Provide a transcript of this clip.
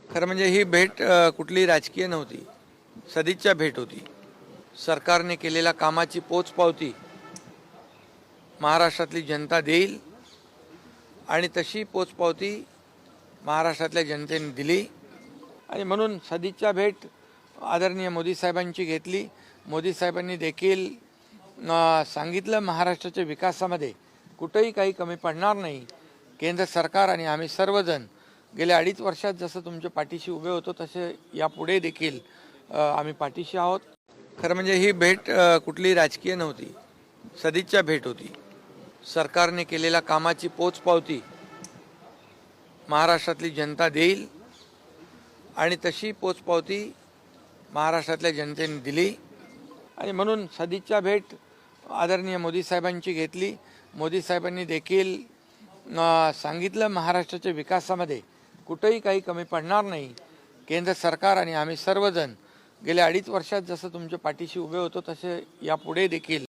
खरं म्हणजे ही भेट कुठली राजकीय नव्हती, सदिच्छा भेट होती. सरकारने केलेल्या कामाची पोचपावती महाराष्ट्रातली जनता देईल आणि तशी पोचपावती महाराष्ट्रातल्या जनतेने दिली आणि म्हणून सदिच्छा भेट आदरणीय मोदी साहेबांची घेतली. मोदी साहेबांनी देखील सांगितलं महाराष्ट्राच्या विकासामध्ये कुठेही काही कमी पडणार नाही. केंद्र सरकार आणि आम्ही सर्वजण गेल्या 2.5 वर्षात जसं तुमच्या पाठीशी उभे होतो तसे यापुढे देखील आम्ही पाठीशी आहोत. खरं म्हणजे ही भेट कुठली राजकीय नव्हती, सदिच्छा भेट होती. सरकारने केलेल्या कामाची पोचपावती महाराष्ट्रातली जनता देईल आणि तशी पोचपावती महाराष्ट्रातल्या जनतेने दिली आणि म्हणून सदिच्छा भेट आदरणीय मोदी साहेबांची घेतली. मोदी साहेबांनी देखील सांगितलं महाराष्ट्राच्या विकासामध्ये कुठेही काही कमी पडणार नाही. केंद्र सरकार आणि आम्ही सर्वजण गेल्या 2.5 वर्षात जसं तुमच्या पाठीशी उभे होतो तसे यापुढे देखील